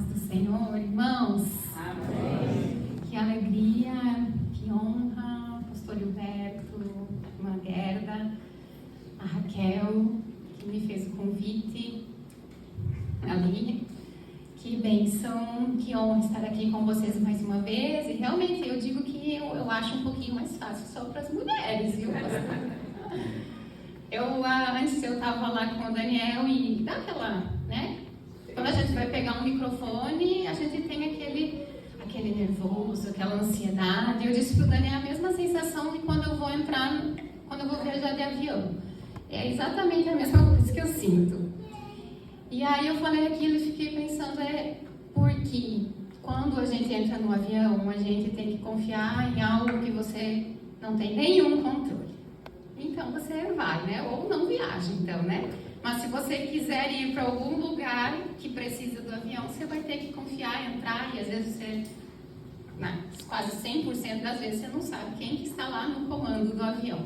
do Senhor, irmãos. Amém. Que alegria, que honra, pastor Gilberto, irmã Gerda, a Raquel, que me fez o convite, a Línia. Que bênção, que honra estar aqui com vocês mais uma vez. E realmente eu digo que eu acho um pouquinho mais fácil só para as mulheres, viu, pastor? Antes eu estava lá com o Daniel e dá aquela, né? Quando a gente vai pegar um microfone, a gente tem aquele nervoso, aquela ansiedade. Eu disse para o Daniel a mesma sensação de quando eu vou viajar de avião. É exatamente a mesma coisa que eu sinto. E aí eu falei aquilo e fiquei pensando, porque quando a gente entra no avião, a gente tem que confiar em algo que você não tem nenhum controle. Então você vai, né? Ou não viaja, então, né? Mas se você quiser ir para algum lugar que precisa do avião, você vai ter que confiar, entrar, e às vezes você, quase 100% das vezes, você não sabe quem que está lá no comando do avião.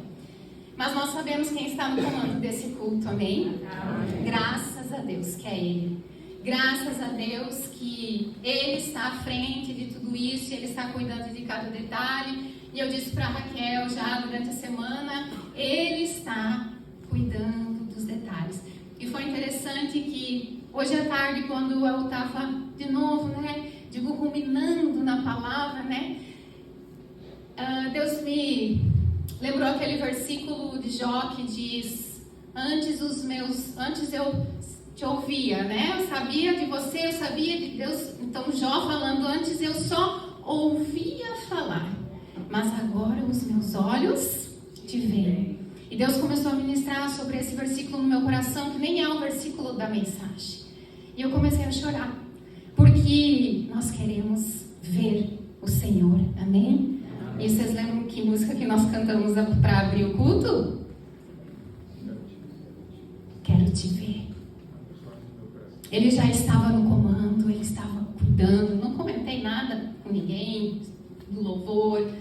Mas nós sabemos quem está no comando desse culto, amém? Amém. Graças a Deus que é Ele. Graças a Deus que Ele está à frente de tudo isso, Ele está cuidando de cada detalhe. E eu disse para a Raquel já durante a semana, Ele está cuidando dos detalhes. E foi interessante que hoje à tarde, quando eu estava de novo, ruminando na palavra, Deus me lembrou aquele versículo de Jó que diz: antes eu te ouvia, eu sabia de você, eu sabia de Deus. Então Jó falando, antes eu só ouvia falar, mas agora os meus olhos te veem. E Deus começou a ministrar sobre esse versículo no meu coração, que nem é o versículo da mensagem. E eu comecei a chorar, porque nós queremos ver o Senhor, amém? E vocês lembram que música que nós cantamos para abrir o culto? Quero te ver. Ele já estava no comando, ele estava cuidando. Não comentei nada com ninguém do louvor.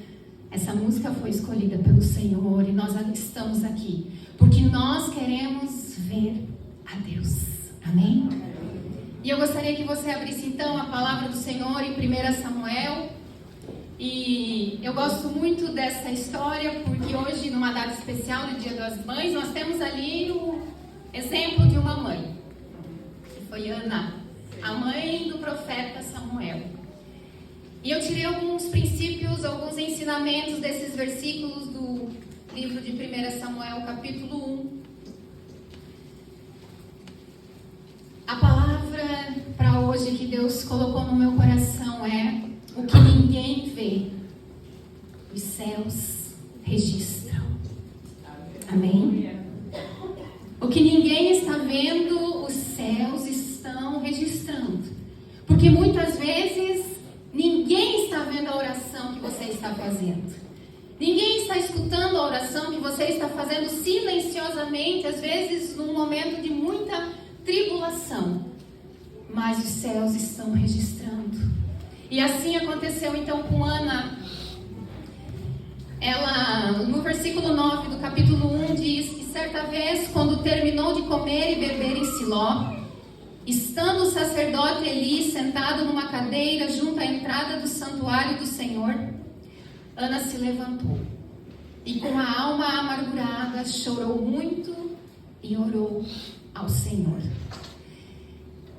Essa música foi escolhida pelo Senhor e nós estamos aqui porque nós queremos ver a Deus, amém? E eu gostaria que você abrisse então a palavra do Senhor em 1 Samuel. E eu gosto muito dessa história porque hoje, numa data especial do Dia das Mães, nós temos ali o exemplo de uma mãe, que foi Ana, a mãe do profeta Samuel. E eu tirei alguns princípios, alguns ensinamentos desses versículos do livro de 1 Samuel, capítulo 1. A palavra para hoje que Deus colocou no meu coração é: o que ninguém vê, os céus registram. Amém? O que ninguém está vendo, os céus estão registrando. Porque muitas vezes ninguém está vendo a oração que você está fazendo. Ninguém está escutando a oração que você está fazendo silenciosamente, às vezes num momento de muita tribulação. Mas os céus estão registrando. E assim aconteceu então com Ana. Ela, no versículo 9 do capítulo 1, diz que certa vez, quando terminou de comer e beber em Siló, estando o sacerdote Eli sentado numa cadeira junto à entrada do santuário do Senhor, Ana se levantou e com a alma amargurada chorou muito e orou ao Senhor.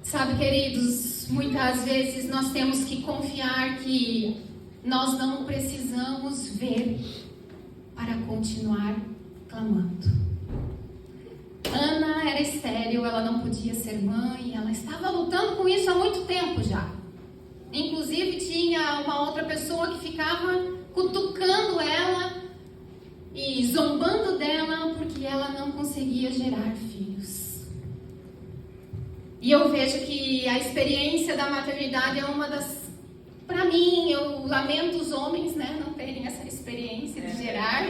Sabe, queridos, muitas vezes nós temos que confiar que nós não precisamos ver para continuar clamando. Ana era estéril, ela não podia ser mãe, ela estava lutando com isso há muito tempo já. Inclusive tinha uma outra pessoa que ficava cutucando ela e zombando dela porque ela não conseguia gerar filhos. E eu vejo que a experiência da maternidade é uma das... Para mim, eu lamento os homens, não terem essa experiência de gerar.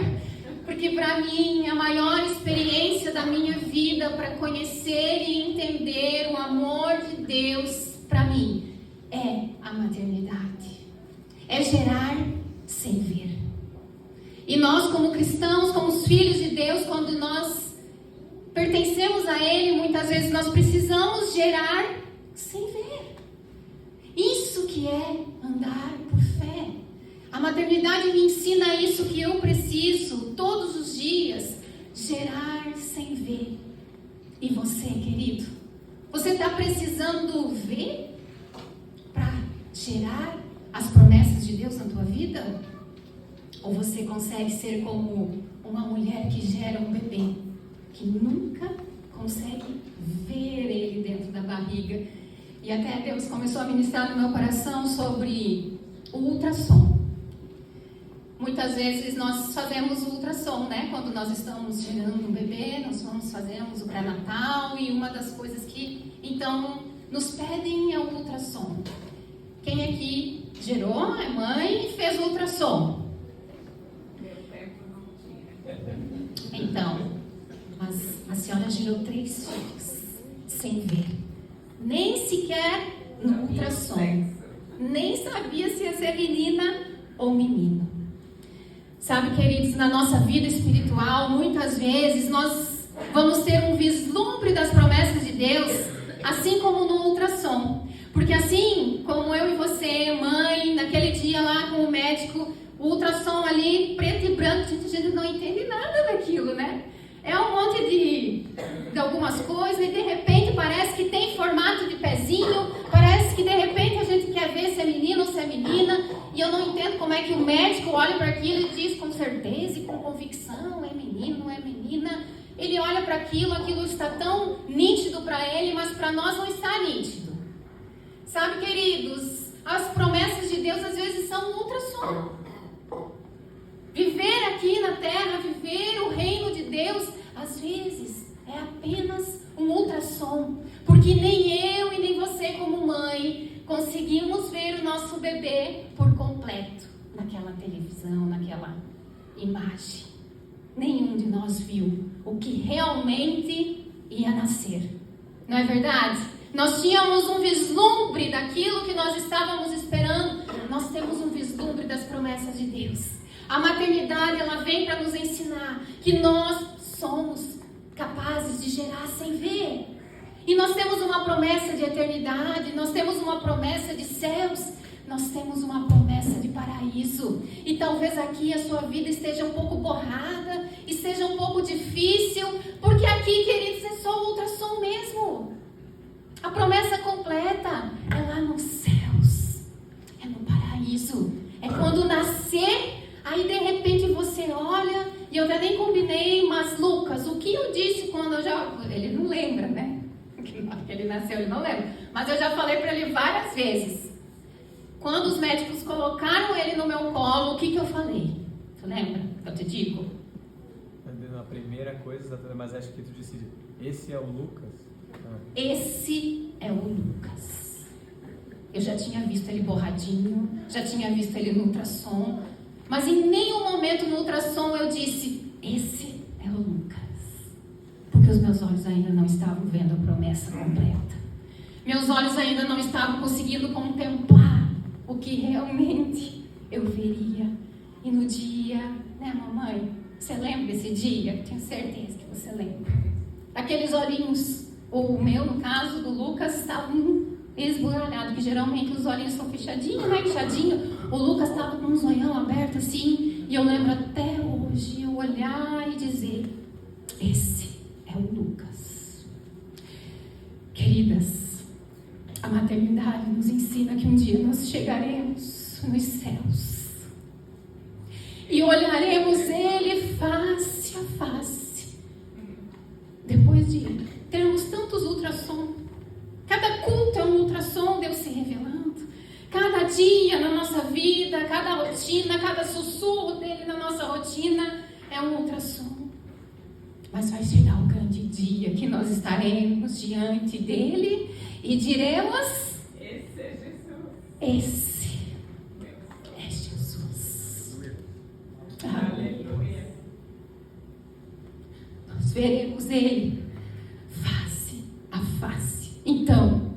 Porque para mim, a maior experiência da minha vida para conhecer e entender o amor de Deus, para mim, é a maternidade. É gerar sem ver. E nós, como cristãos, como os filhos de Deus, quando nós pertencemos a Ele, muitas vezes nós precisamos gerar sem ver. Isso que é andar por fé. A maternidade me ensina isso que eu preciso, todos os dias, gerar sem ver. E você, querido? Você está precisando ver para gerar as promessas de Deus na tua vida? Ou você consegue ser como uma mulher que gera um bebê, que nunca consegue ver ele dentro da barriga? E até Deus começou a ministrar no meu coração sobre o ultrassom. Muitas vezes nós fazemos o ultrassom, né? Quando nós estamos gerando um bebê, fazemos o pré-natal, e uma das coisas que, então, nos pedem é o ultrassom. Quem aqui gerou, é mãe e fez o ultrassom? Então, mas a senhora gerou 3 filhos, sem ver. Nem sequer no ultrassom. Nem sabia se ia ser menina ou menino. Sabe, queridos, na nossa vida espiritual, muitas vezes nós vamos ter um vislumbre das promessas de Deus, assim como no ultrassom. Porque assim como eu e você, mãe, naquele dia lá com o médico, o ultrassom ali, preto e branco, a gente não entende nada daquilo, né? É um monte de algumas coisas e de repente parece que tem formato de pezinho, parece que de repente a gente quer ver se é menino ou se é menina, e eu não entendo como é que o médico olha para aquilo e diz com certeza e com convicção, é menino, não é menina. Ele olha para aquilo está tão nítido para ele, mas para nós não está nítido. Sabe, queridos, as promessas de Deus às vezes são um ultrassom. Viver aqui na terra, viver o reino de Deus, às vezes é apenas um ultrassom, porque nem eu e nem você como mãe conseguimos ver o nosso bebê por completo naquela televisão, naquela imagem. Nenhum de nós viu o que realmente ia nascer, não é verdade? Nós tínhamos um vislumbre daquilo que nós estávamos esperando. Nós temos um vislumbre das promessas de Deus. A maternidade, ela vem para nos ensinar que nós somos capazes de gerar sem ver. E nós temos uma promessa de eternidade, nós temos uma promessa de céus, nós temos uma promessa de paraíso. E talvez aqui a sua vida esteja um pouco borrada, esteja um pouco difícil, porque aqui, queridos, é só o ultrassom mesmo. A promessa completa é lá nos céus, é no paraíso. É quando nascer. Aí de repente você olha, e eu já nem combinei, mas Lucas, o que eu disse quando eu já... Ele não lembra, né? Que ele nasceu, ele não lembra. Mas eu já falei para ele várias vezes. Quando os médicos colocaram ele no meu colo, o que eu falei? Tu lembra? Eu te digo. A primeira coisa, mas acho que tu disse, esse é o Lucas? Esse é o Lucas. Eu já tinha visto ele borradinho, já tinha visto ele no ultrassom. Mas em nenhum momento no ultrassom eu disse, esse é o Lucas. Porque os meus olhos ainda não estavam vendo a promessa completa. Meus olhos ainda não estavam conseguindo contemplar o que realmente eu veria. E no dia, né, mamãe? Você lembra desse dia? Tenho certeza que você lembra. Aqueles olhinhos, o meu, no caso do Lucas, estavam esbugalhados, que geralmente os olhinhos são fechadinhos, né? Fechadinho. O Lucas estava com um zoião aberto assim, e eu lembro até hoje eu olhar e dizer, esse é o Lucas. Queridas, a maternidade nos ensina que um dia nós chegaremos nos céus e olharemos ele face a face. Depois de termos tantos ultrassons, cada culto é um ultrassom, Deus se revelando. Cada dia na nossa vida, cada rotina, cada sussurro dele na nossa rotina é um ultrassom. Mas vai chegar o grande dia que nós estaremos diante dele e diremos: esse é Jesus. Esse é Jesus. Aleluia. Nós veremos ele face a face. Então,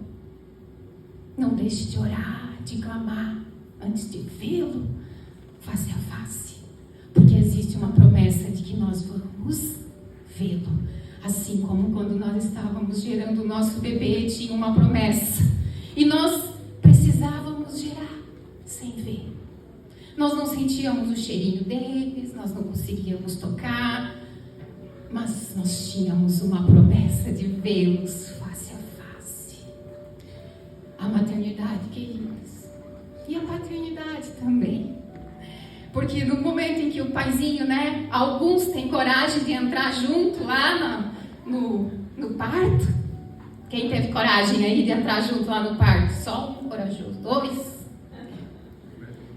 não deixe de orar, de clamar, antes de vê-lo face a face, porque existe uma promessa de que nós vamos vê-lo, assim como quando nós estávamos gerando o nosso bebê, tinha uma promessa, e nós precisávamos sentíamos o cheirinho deles, nós não conseguíamos tocar, mas nós tínhamos uma promessa de vê-los face a face. A maternidade, queridos, e a paternidade também. Porque no momento em que o paizinho, né, alguns têm coragem de entrar junto lá no parto. Quem teve coragem aí de entrar junto lá no parto? Só um corajoso, 2.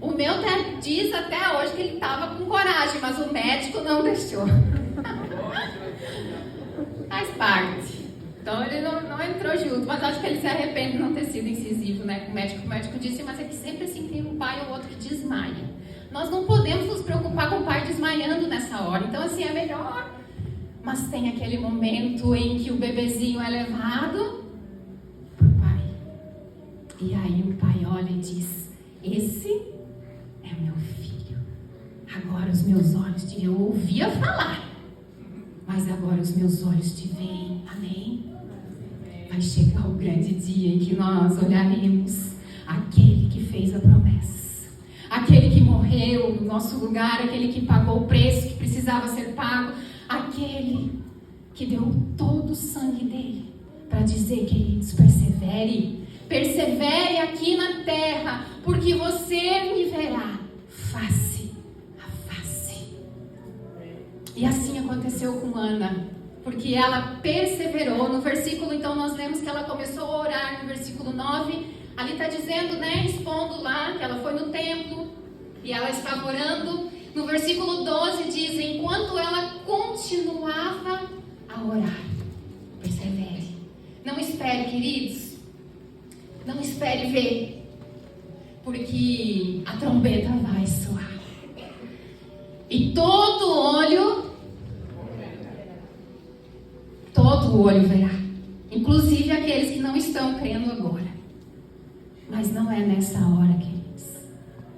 O meu diz até hoje que ele estava com coragem, mas o médico não deixou. Faz parte. Então ele não entrou junto, mas acho que ele se arrepende de não ter sido incisivo, né, com o médico. O médico disse, mas é que sempre assim tem um pai ou outro que desmaia. Nós não podemos nos preocupar com o pai desmaiando nessa hora. Então, assim, é melhor. Mas tem aquele momento em que o bebezinho é levado para o pai. E aí o pai olha e diz, esse é meu filho. Agora os meus olhos te veem. Eu ouvia falar, mas agora os meus olhos te veem. Amém? Vai chegar o grande dia em que nós olharemos aquele que fez a promessa. Aquele que morreu no nosso lugar, aquele que pagou o preço que precisava ser pago, aquele que deu todo o sangue dele para dizer, queridos, persevere aqui na terra, porque você me verá face a face. E assim aconteceu com Ana, porque ela perseverou. No versículo, então, nós lemos que ela começou a orar, no versículo 9, ali está dizendo, né, expondo lá, que ela foi no templo e ela estava orando. No versículo 12 diz, enquanto ela continuava a orar. Persevere. Não espere, queridos. Não espere ver. Porque a trombeta vai soar. E todo olho verá. Inclusive aqueles que não estão crendo agora. Mas não é nessa hora, queridos,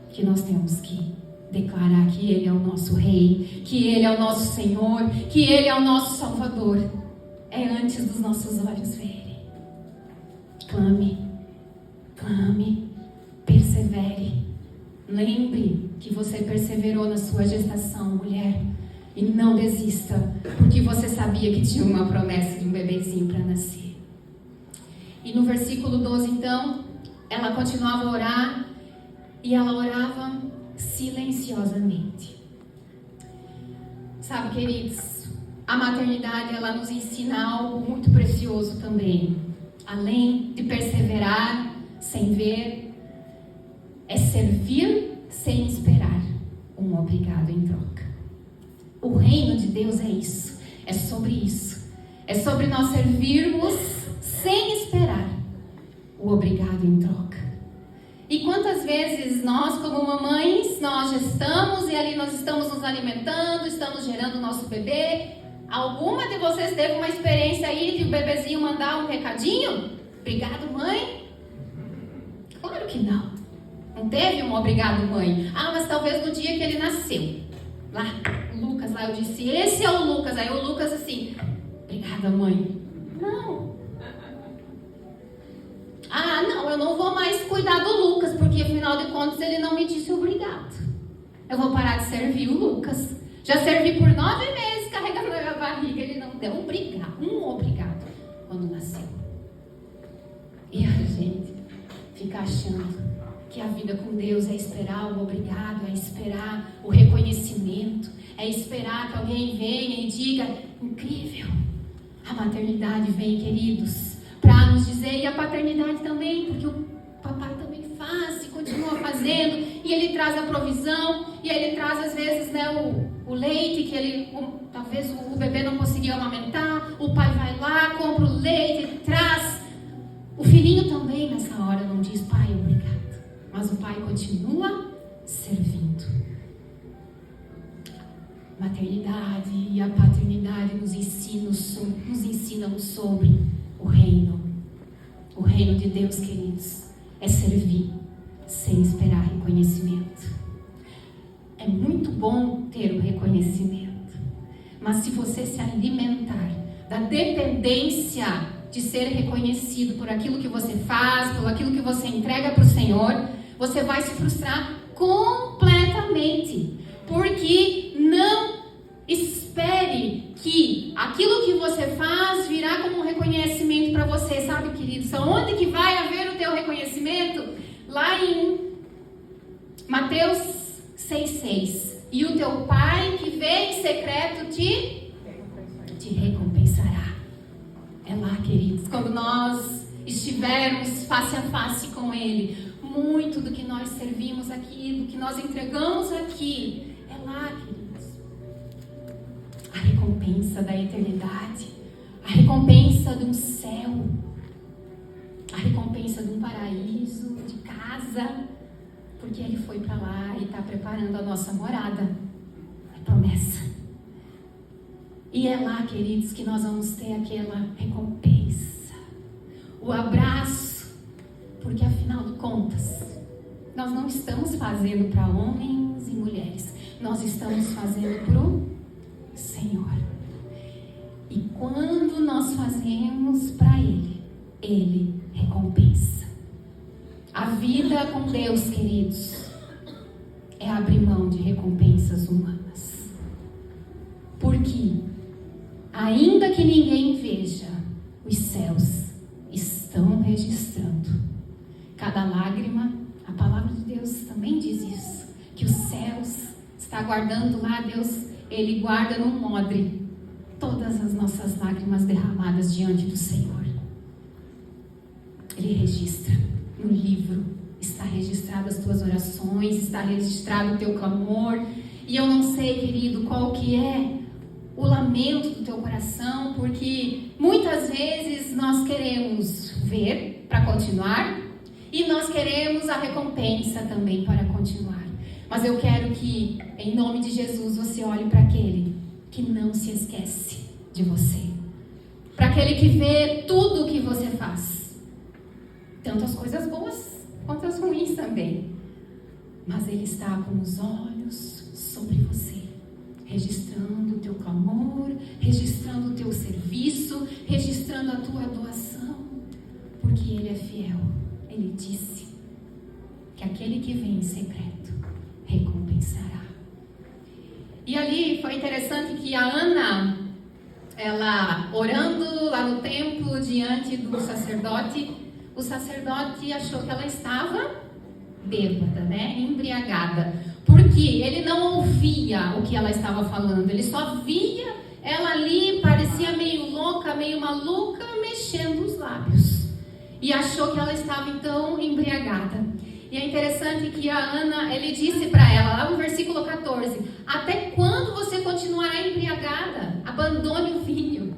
que nós temos que declarar que Ele é o nosso Rei, que Ele é o nosso Senhor, que Ele é o nosso Salvador. É antes dos nossos olhos verem. Clame, persevere. Lembre que você perseverou na sua gestação, mulher. E não desista, porque você sabia que tinha uma promessa de um bebezinho para nascer. E no versículo 12, então, ela continuava a orar, e ela orava silenciosamente. Sabe, queridos, a maternidade, ela nos ensina algo muito precioso também. Além de perseverar sem ver, é servir sem esperar um obrigado em troca. O reino de Deus é isso, é sobre isso. É sobre nós servirmos sem esperar o obrigado em troca. E quantas vezes nós, como mamães, nós gestamos e ali nós estamos nos alimentando, estamos gerando o nosso bebê. Alguma de vocês teve uma experiência aí de o bebezinho mandar um recadinho? Obrigado, mãe? Claro que não. Não teve um obrigado, mãe. Ah, mas talvez no dia que ele nasceu. Lá, Lucas, lá eu disse, esse é o Lucas. Aí o Lucas assim, obrigada, mãe. Não. Ah, não, eu não vou mais cuidar do Lucas, porque afinal de contas ele não me disse obrigado. Eu vou parar de servir o Lucas. Já servi por 9 meses carregando na minha barriga, ele não deu um obrigado quando nasceu. E a gente fica achando que a vida com Deus é esperar o obrigado, é esperar o reconhecimento, é esperar que alguém venha e diga, incrível. A maternidade vem, queridos, para nos dizer, e a paternidade também, porque o papai também faz e continua fazendo, e ele traz a provisão, e ele traz às vezes, né, o leite que talvez o bebê não conseguiu amamentar, o pai vai lá, compra o leite, ele traz. O filhinho também nessa hora não diz, pai, obrigado, mas o pai continua servindo. Maternidade e a paternidade nos ensinam sobre o reino de Deus, queridos, é servir sem esperar reconhecimento. É muito bom ter o reconhecimento, mas se você se alimentar da dependência de ser reconhecido por aquilo que você faz, por aquilo que você entrega para o Senhor, você vai se frustrar completamente. imediatamente, porque não espere que aquilo que você faz virá como um reconhecimento para você, sabe, queridos? Onde que vai haver o teu reconhecimento? Lá em Mateus 6,6. E o teu Pai que vê em secreto te recompensará. É lá, queridos, quando nós estivermos face a face com Ele, muito do que nós servimos aqui, do que nós entregamos aqui, é lá, queridos. A recompensa da eternidade, a recompensa de um céu, a recompensa de um paraíso, de casa, porque Ele foi para lá e está preparando a nossa morada. É promessa. E é lá, queridos, que nós vamos ter aquela recompensa, o abraço, porque afinal de contas, nós não estamos fazendo para homens e mulheres, nós estamos fazendo para o Senhor. E quando nós fazemos para Ele, Ele recompensa. A vida com Deus, queridos, é abrir mão de recompensas humanas. Porque, ainda que ninguém veja, os céus estão registrando cada lágrima. A palavra de Deus também diz isso, que os céus está guardando lá, Deus, Ele guarda num odre todas as nossas lágrimas derramadas diante do Senhor. Ele registra no livro, está registrado as tuas orações, está registrado o teu clamor. E eu não sei, querido, qual que é o lamento do teu coração, porque muitas vezes nós queremos ver para continuar e nós queremos a recompensa também para continuar. Mas eu quero que, em nome de Jesus, você olhe para aquele que não se esquece de você, para aquele que vê tudo o que você faz, tanto as coisas boas quanto as ruins também. Mas Ele está com os olhos sobre você, registrando o teu clamor, registrando o teu serviço, registrando a tua doação, porque Ele é fiel. Ele disse que aquele que vem em secreto recompensará. E ali foi interessante que a Ana, ela orando lá no templo diante do sacerdote, o sacerdote achou que ela estava bêbada, né? Embriagada. Porque ele não ouvia o que ela estava falando, ele só via ela ali, parecia meio louca, meio maluca, mexendo os lábios. E achou que ela estava então embriagada. E é interessante que a Ana, ele disse para ela, lá no versículo 14, até quando você continuará embriagada? Abandone o vinho.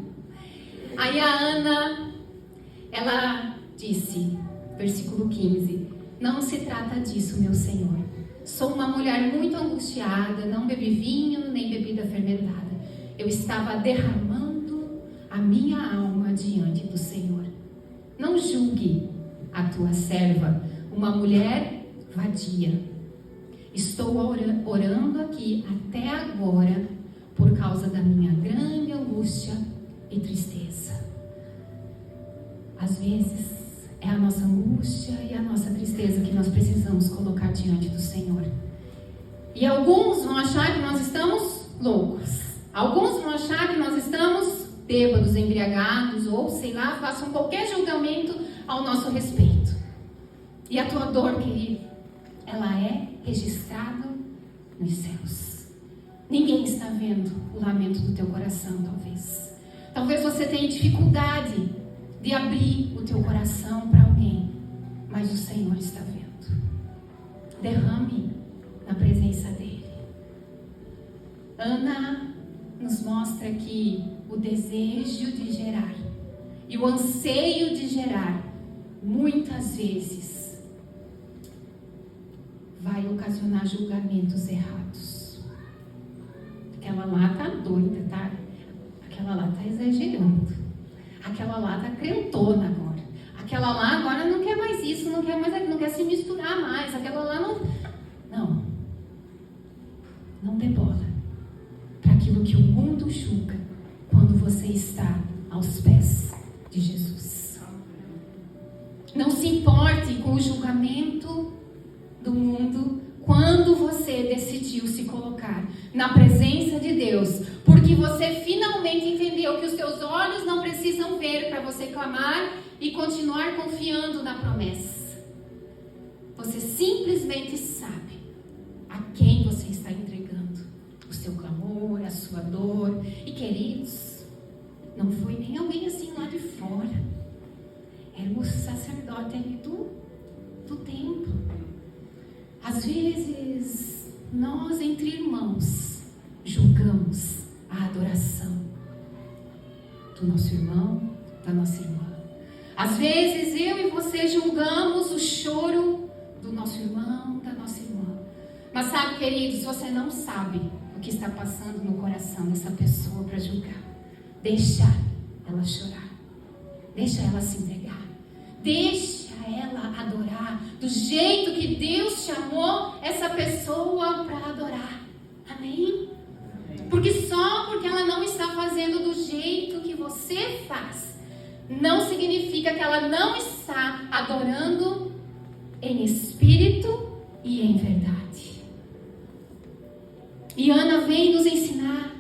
Aí a Ana, ela disse, versículo 15, não se trata disso, meu Senhor. Sou uma mulher muito angustiada, não bebi vinho nem bebida fermentada. Eu estava derramando a minha alma diante do Senhor. Não julgue a tua serva uma mulher vadia. Estou orando aqui até agora por causa da minha grande angústia e tristeza. Às vezes é a nossa angústia e a nossa tristeza que nós precisamos colocar diante do Senhor. E alguns vão achar que nós estamos loucos. Alguns vão achar que nós estamos bêbados, embriagados, ou sei lá, façam qualquer julgamento ao nosso respeito. E a tua dor, querido, ela é registrada nos céus. Ninguém está vendo o lamento do teu coração, talvez. Talvez você tenha dificuldade de abrir o teu coração para alguém, mas o Senhor está vendo. Derrame na presença dEle. Ana nos mostra que o desejo de gerar e o anseio de gerar, muitas vezes, vai ocasionar julgamentos errados. Aquela lá está doida, tá? Aquela lá está exagerando. Aquela lá está crentona agora. Aquela lá agora não quer mais isso, não quer mais aquilo, não quer se misturar mais. Aquela lá não. Não dê bola para aquilo que o mundo julga quando você está aos pés de Jesus. Não se importe com o julgamento do mundo quando quando você decidiu se colocar na presença de Deus, porque você finalmente entendeu que os teus olhos não precisam ver para você clamar e continuar confiando na promessa. Você simplesmente sabe a quem você está entregando o seu clamor, a sua dor. E queridos, não foi nem alguém assim lá de fora. Era o sacerdote ali do templo. Às vezes, nós entre irmãos julgamos a adoração do nosso irmão, da nossa irmã. Às vezes, eu e você julgamos o choro do nosso irmão, da nossa irmã. Mas sabe, queridos, você não sabe o que está passando no coração dessa pessoa para julgar. Deixa ela chorar. Deixa ela se entregar. Deixa ela adorar do jeito que Deus chamou essa pessoa para adorar. Amém? Porque só porque ela não está fazendo do jeito que você faz, não significa que ela não está adorando em espírito e em verdade. E Ana vem nos ensinar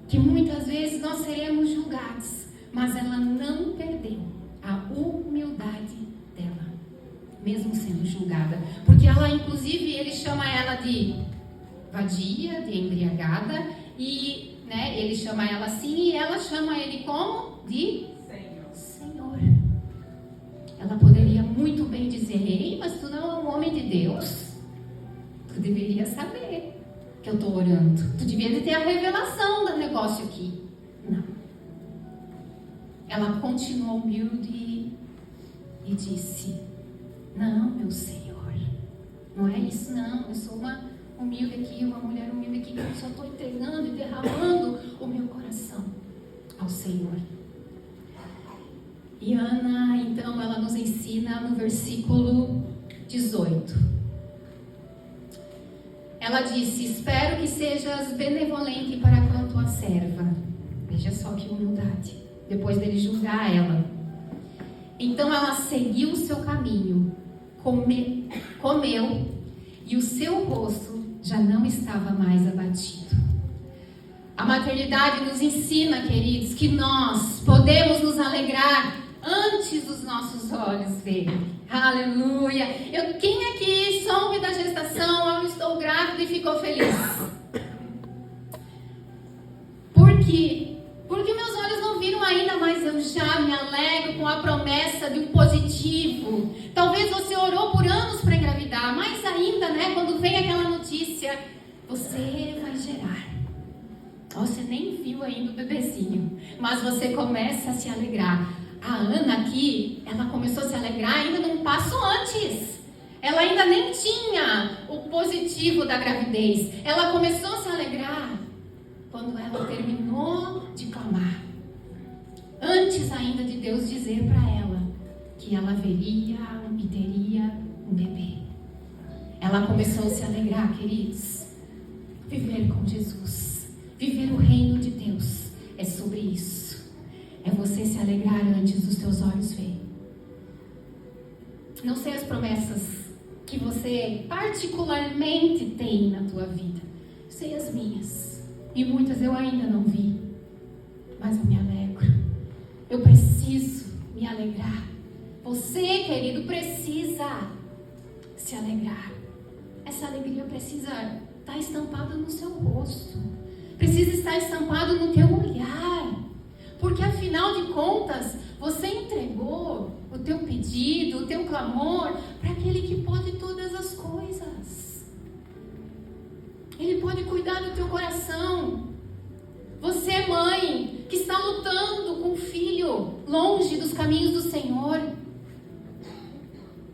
que muitas vezes nós seremos julgados, mas ela não perdeu a humildade dela, mesmo sendo julgada. Porque ela, inclusive, ele chama ela de vadia, de embriagada, e ele chama ela assim, e ela chama ele como? De Senhor. Ela poderia muito bem dizer: ei, mas tu não é um homem de Deus, tu deveria saber que eu estou orando, tu devia ter a revelação do negócio aqui. Não. Ela continuou humilde e disse: não, meu Senhor, não é isso não, eu sou uma humilde aqui, uma mulher humilde aqui, que eu só estou entregando e derramando o meu coração ao Senhor. E Ana, então, ela nos ensina no versículo 18. Ela disse: espero que sejas benevolente para com a tua serva. Veja só que humildade, depois dele julgar ela. Então ela seguiu o seu caminho, comeu, e o seu rosto já não estava mais abatido. A maternidade nos ensina, queridos, que nós podemos nos alegrar antes dos nossos olhos verem. Aleluia! Quem aqui soube da gestação, eu estou grávida e ficou feliz? Por quê? Porque meus olhos não viram ainda, mas eu já me alegro com a promessa de um positivo. Talvez você orou por anos para engravidar, mas ainda, quando vem aquela notícia, você vai gerar. Você nem viu ainda o bebezinho, mas você começa a se alegrar. A Ana aqui, ela começou a se alegrar ainda num passo antes. Ela ainda nem tinha o positivo da gravidez. Ela começou a se alegrar quando ela terminou de clamar. Antes ainda de Deus dizer para ela que ela veria e teria um bebê. Ela começou a se alegrar, queridos. Viver com Jesus, viver o reino de Deus, é sobre isso. É você se alegrar antes dos teus olhos verem. Não sei as promessas que você particularmente tem na tua vida. Sei as minhas. E muitas eu ainda não vi. Mas eu me alegro. Eu preciso me alegrar. Você, querido, precisa se alegrar. Essa alegria precisa estar estampada no seu rosto. Precisa estar estampada no teu olhar. Porque afinal de contas, você entregou o teu pedido, o teu clamor para aquele que pode todas as coisas. Ele pode cuidar do teu coração. Você, mãe, que está lutando com o filho longe dos caminhos do Senhor,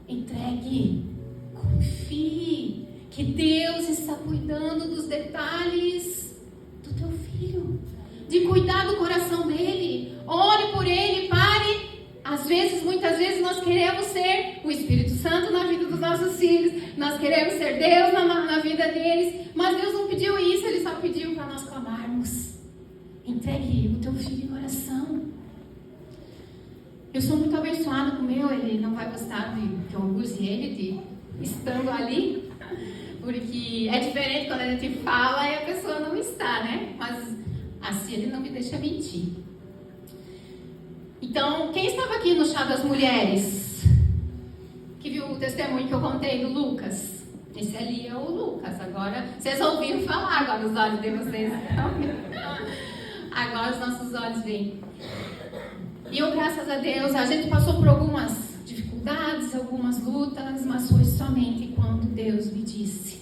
entregue, confie que Deus está cuidando dos detalhes do teu filho, de cuidar do coração dele. Ore por ele, pare. Às vezes, muitas vezes, nós queremos ser o Espírito Santo na vida dos nossos filhos, nós queremos ser Deus na vida deles, mas Deus não pediu isso, Ele só pediu para nós clamarmos. Entregue o teu filho em oração. Eu sou muito abençoada com o meu, ele não vai gostar de que eu use ele, de estando ali, Porque é diferente quando a gente fala e a pessoa não está, né? Mas assim ele não me deixa mentir. Então, quem estava aqui no chá das mulheres? Que viu o testemunho que eu contei do Lucas? Esse ali é o Lucas. Agora, vocês ouviram falar, agora os olhos de vocês estão. Agora os nossos olhos veem. E eu, graças a Deus, a gente passou por algumas dificuldades, algumas lutas, mas foi somente quando Deus me disse: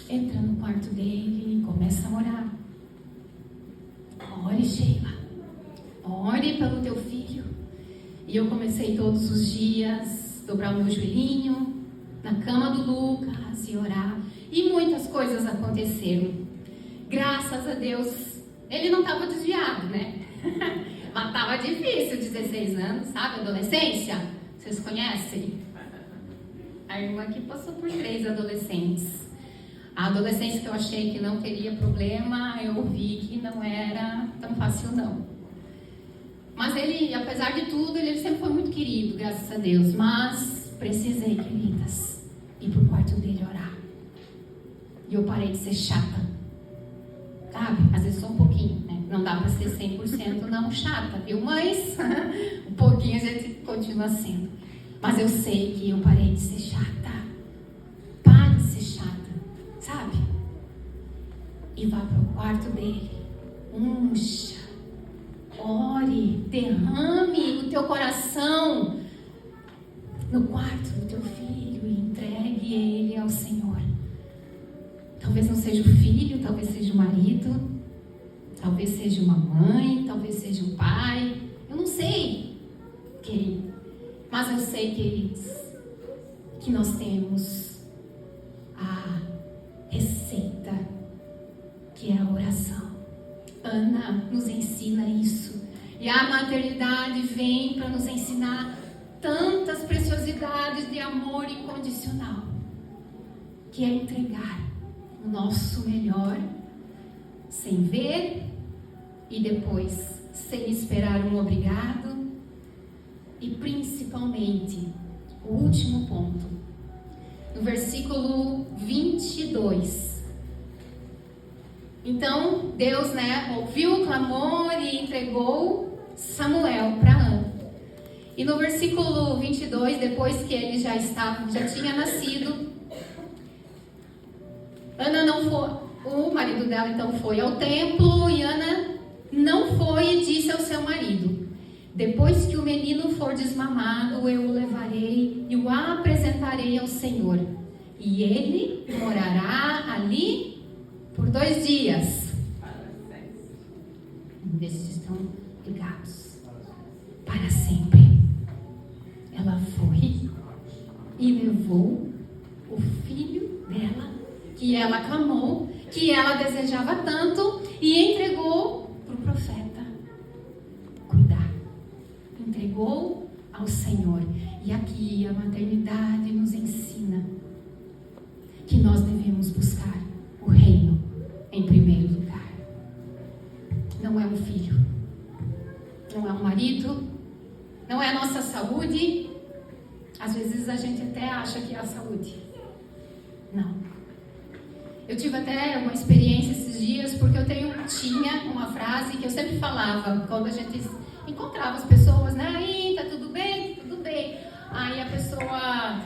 entra no quarto dele e começa a orar. Ore, Sheila. Ore pelo teu filho. E eu comecei todos os dias dobrar o meu joelhinho na cama do Lucas e orar. E muitas coisas aconteceram. Graças a Deus, ele não estava desviado, né? Mas estava difícil, 16 anos, sabe? Adolescência. Vocês conhecem? A irmã aqui passou por 3 adolescentes. A adolescência que eu achei que não teria problema, eu vi que não era tão fácil, não. Mas ele, apesar de tudo, ele sempre foi muito querido, graças a Deus. Mas precisei, queridas, ir pro quarto dele orar. E eu parei de ser chata. Sabe? Às vezes só um pouquinho, né? Não dá para ser 100% não chata, viu? Mas um pouquinho a gente continua sendo. Mas eu sei que eu parei de ser chata. Pare de ser chata, sabe? E vá pro quarto dele. Unja. Ore, derrame o teu coração no quarto do teu filho e entregue ele ao Senhor. Talvez não seja o filho, talvez seja o marido, talvez seja uma mãe, talvez seja um pai. Eu não sei quem, mas eu sei, queridos, que nós temos a receita, que é a oração. Ana nos ensina isso. E a maternidade vem para nos ensinar tantas preciosidades de amor incondicional, que é entregar o nosso melhor, sem ver e depois sem esperar um obrigado. E principalmente, o último ponto, no versículo 22. Então, Deus, ouviu o clamor e entregou Samuel para Ana. E no versículo 22, depois que ele já tinha nascido, Ana não foi, o marido dela então foi ao templo, e Ana não foi e disse ao seu marido: depois que o menino for desmamado, eu o levarei e o apresentarei ao Senhor, e ele morará ali por 2 dias. Esses estão ligados. Para sempre. Ela foi e levou o filho dela, que ela clamou, que ela desejava tanto, e entregou para o profeta cuidar. Entregou ao Senhor. E aqui a maternidade nos ensina que nós devemos buscar o reino em primeiro lugar. Não é um filho, não é um marido, não é a nossa saúde. Às vezes a gente até acha que é a saúde. Não. Eu tive até uma experiência esses dias, porque eu tinha uma frase que eu sempre falava quando a gente encontrava as pessoas, né? Aí, tá tudo bem? Tudo bem. Aí a pessoa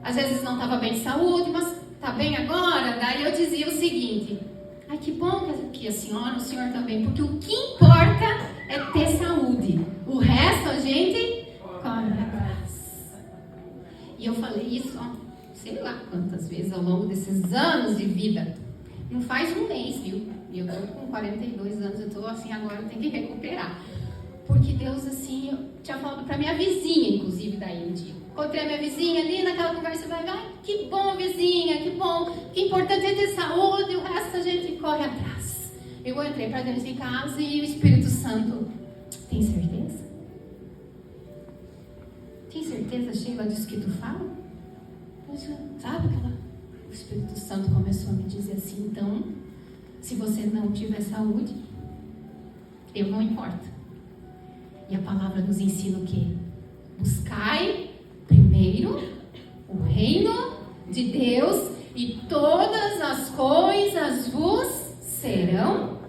às vezes não estava bem de saúde, mas tá bem agora? Daí eu dizia o seguinte: ai, que bom que a senhora, o senhor também, porque o que importa é ter saúde. O resto a gente corre atrás. E eu falei isso, sei lá quantas vezes ao longo desses anos de vida. Não faz um mês, viu? E eu tô com 42 anos, eu tô assim, agora eu tenho que recuperar. Porque Deus, assim, eu tinha falado pra minha vizinha, inclusive, daí um dia. Encontrei a minha vizinha ali naquela conversa, que bom, vizinha, que bom. O que é importante é ter saúde, o resto a gente corre atrás. Eu entrei para dentro de casa e o Espírito Santo: tem certeza? Tem certeza, Sheila, disso que tu fala? Sabe aquela? O Espírito Santo começou a me dizer assim: então, se você não tiver saúde, eu não importo. E a palavra nos ensina o quê? Buscai primeiro o reino de Deus e todas as coisas vos serão.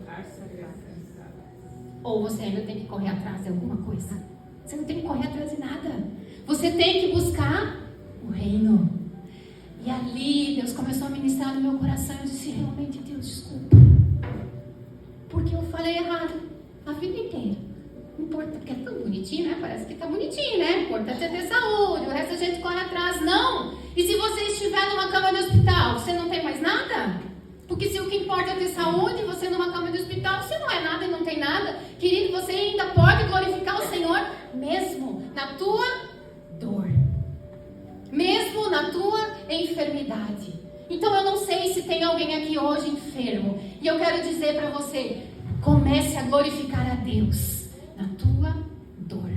Ou você ainda tem que correr atrás de alguma coisa? Você não tem que correr atrás de nada. Você tem que buscar o reino. E ali Deus começou a ministrar no meu coração. Eu disse, realmente, Deus, desculpa, porque eu falei errado a vida inteira. Importa, porque é tão bonitinho, né? Parece que tá bonitinho, né? Importante é ter saúde, o resto a gente corre atrás. Não! E se você estiver numa cama de hospital, você não tem mais nada? Porque se o que importa é ter saúde, você numa cama de hospital, você não é nada e não tem nada. Querido, você ainda pode glorificar o Senhor mesmo na tua dor, mesmo na tua enfermidade. Então eu não sei se tem alguém aqui hoje enfermo, e eu quero dizer para você, comece a glorificar a Deus na tua dor.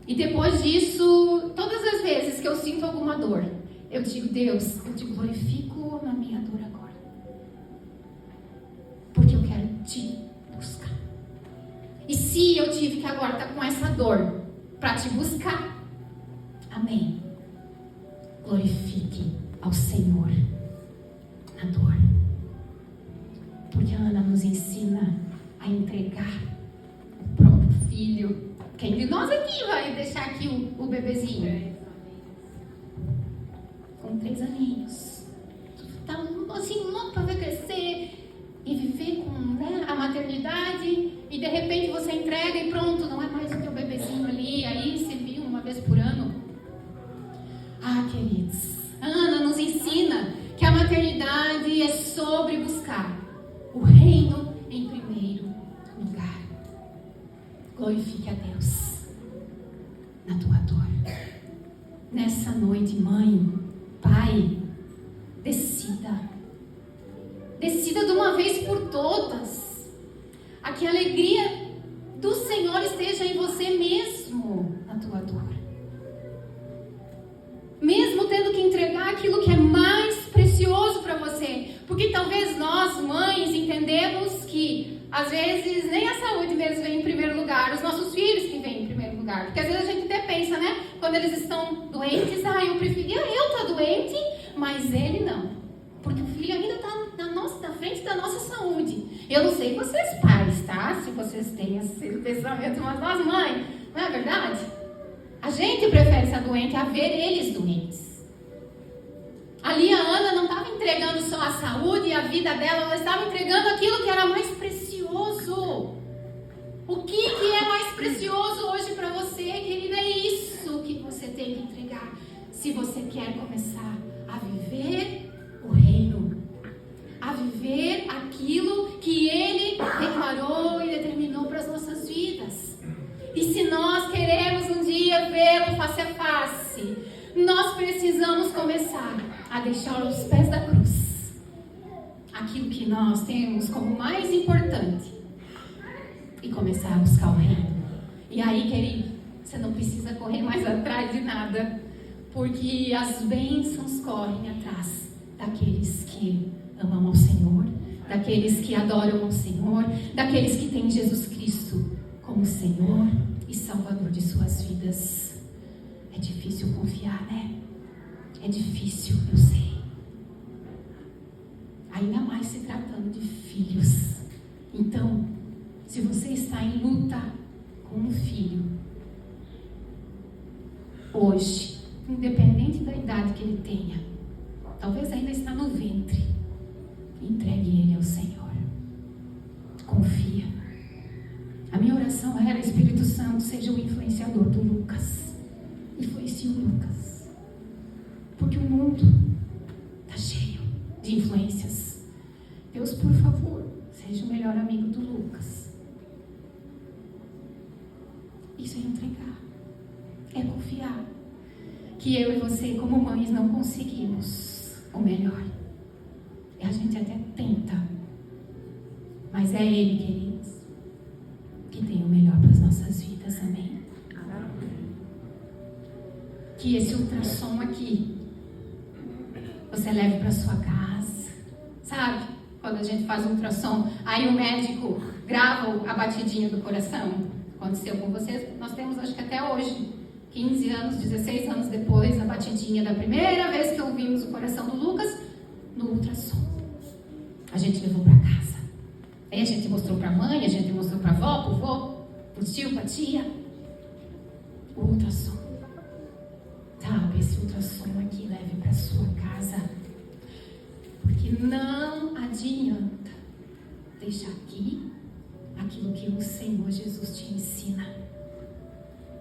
E depois disso, todas as vezes que eu sinto alguma dor, eu digo, Deus, eu te glorifico na minha dor agora, porque eu quero te buscar. E se eu tive que agora estar com essa dor para te buscar, amém, glorifique ao Senhor na dor. Porque a Ana nos ensina a entregar o próprio filho. Quem de nós aqui vai deixar aqui o bebezinho? Com 3 aninhos. Tá assim, louco para ver crescer e viver com, né, a maternidade. E de repente você entrega e pronto, não é mais o teu bebezinho ali. Aí você viu uma vez por ano. Ah, queridos, Ana nos ensina que a maternidade é sobre buscar o reino em primeiro lugar. Glorifique a Deus na tua dor. Nessa noite, mãe, pai, decida de uma vez por todas, a que a alegria do Senhor esteja em você mesmo na tua dor. Mesmo tendo que entregar aquilo que é mais precioso para você. Porque talvez nós, mães, entendemos que às vezes nem a saúde mesmo vem em primeiro lugar, os nossos filhos que vêm em primeiro lugar. Porque às vezes a gente até pensa, né? Quando eles estão doentes, eu preferia eu estar doente, mas ele não. Porque o filho ainda está na frente da nossa saúde. Eu não sei vocês pais, tá? Se vocês têm esse pensamento, mas nós mães, não é verdade? A gente prefere estar doente a ver eles doentes. Ali a Ana não estava entregando só a saúde e a vida dela, ela estava entregando aquilo que era mais precioso. O que é mais precioso hoje para você, querida? É isso que você tem que entregar. Se você quer começar a viver o reino, a viver aquilo que Ele declarou e determinou para as nossas vidas. E se nós queremos um dia vê-lo face a face, nós precisamos começar a deixar aos pés da cruz aquilo que nós temos como mais importante e começar a buscar o reino. E aí, querido, você não precisa correr mais atrás de nada, porque as bênçãos correm atrás daqueles que amam ao Senhor, daqueles que adoram ao Senhor, daqueles que têm Jesus Cristo como Senhor e Salvador de suas vidas. É difícil confiar, né? É difícil, eu sei. Ainda mais se tratando de filhos. Então, se você está em luta com um filho, hoje, independente da idade que ele tenha, talvez ainda está no ventre, entregue ele ao Senhor. Confia. A minha oração era: Espírito Santo, seja o influenciador do Lucas. Influencie o Lucas. Porque o mundo está cheio de influências. Deus, por favor, seja o melhor amigo do Lucas. Isso é entregar. É confiar. Que eu e você, como mães, não conseguimos o melhor. E a gente até tenta. Mas é Ele, queridos, que tem o melhor para as nossas vidas, amém? Que esse ultrassom aqui você leve para sua casa, sabe? Quando a gente faz um ultrassom, aí o médico grava a batidinha do coração. Aconteceu com vocês? Nós temos, acho que até hoje, 15 anos, 16 anos depois, a batidinha da primeira vez que ouvimos o coração do Lucas, no ultrassom. A gente levou para casa. Aí a gente mostrou para a mãe, a gente mostrou para a avó, para o vô, para o tio, para a tia. O ultrassom. Sabe, esse ultrassom aqui, leve para sua casa. Porque não adianta deixar aqui aquilo que o Senhor Jesus te ensina.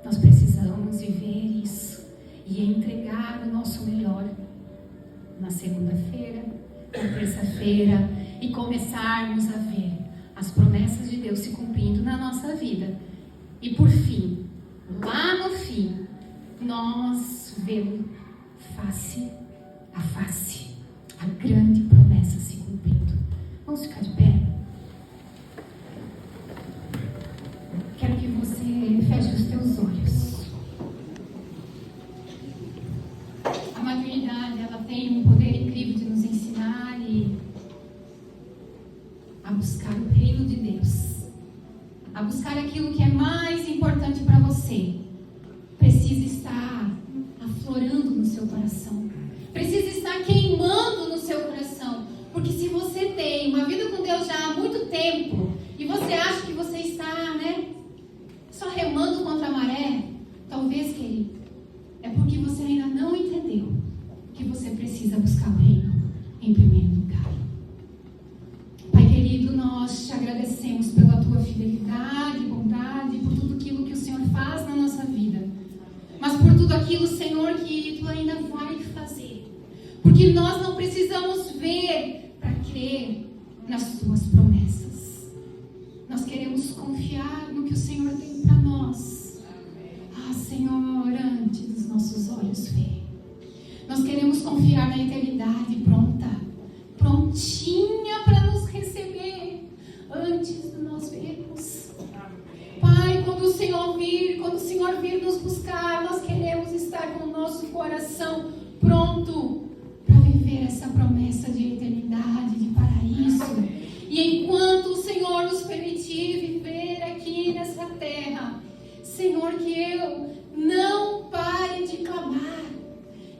Nós precisamos viver isso e entregar o nosso melhor na segunda-feira, na terça-feira, e começarmos a ver as promessas de Deus se cumprindo na nossa vida. E por fim, lá no fim, nós vemos face a face a grande promessa se cumprindo. Vamos ficar de pé? Quero que você feche os teus olhos. A maturidade, ela tem um poder incrível de nos ensinar a buscar o reino de Deus, a buscar aquilo que é mais importante para você. Precisa estar aflorando no seu coração, precisa estar queimando no seu coração, porque se você tem uma vida com Deus já há muito tempo e você acha que você está, só remando contra a maré, talvez, querido, é porque você ainda não entendeu que você precisa buscar o reino em primeiro lugar. Pai querido, nós te agradecemos pela tua fidelidade, bondade, por tudo aquilo que o Senhor faz na nossa vida, mas por tudo aquilo, Senhor, que tu ainda vai fazer, porque nós não precisamos ver para crer nas tuas promessas. Nós queremos confiar no que o Senhor tem para nós. Senhor, antes dos nossos olhos verem, nós queremos confiar na eternidade prontinha para nos receber antes de nós vermos. Pai, quando o Senhor vir nos buscar, nós queremos estar com o nosso coração pronto para viver essa promessa de eternidade, de paraíso. E enquanto o Senhor nos permitir viver aqui nessa terra, Senhor, que eu não pare de clamar,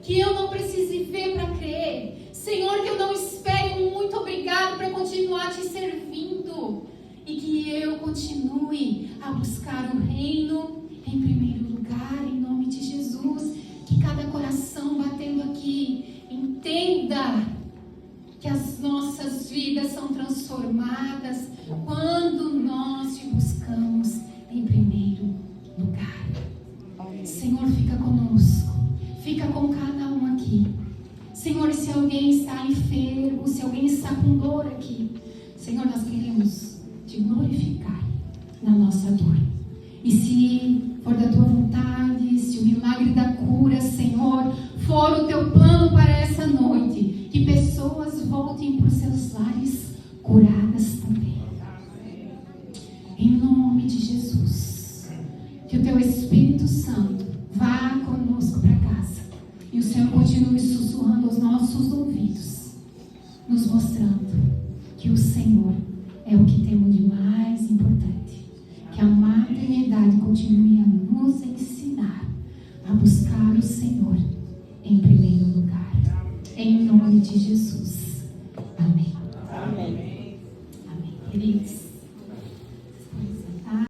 que eu não precise ver para crer, Senhor, que eu não espere um muito obrigado para continuar te servindo, e que eu continue a buscar o reino em primeiro lugar, em nome de Jesus. Que cada coração batendo aqui entenda que as nossas vidas são transformadas quando nós te buscamos em primeiro lugar. Senhor, fica conosco, fica com cada um aqui. Senhor, se alguém está enfermo, se alguém está com dor aqui, Senhor, nós queremos te glorificar na nossa dor. E se for da tua vontade, se o milagre da cura, Senhor, for o teu plano para essa noite, que pessoas voltem para os seus lares curadas também. Em nome de Jesus, que o teu Espírito Santo vá conosco para casa e o Senhor continue sussurrando aos nossos ouvidos, nos mostrando que o Senhor é o que temos de mais importante, que a maternidade continue a nos ensinar a buscar o Senhor em primeiro lugar, em nome de Jesus.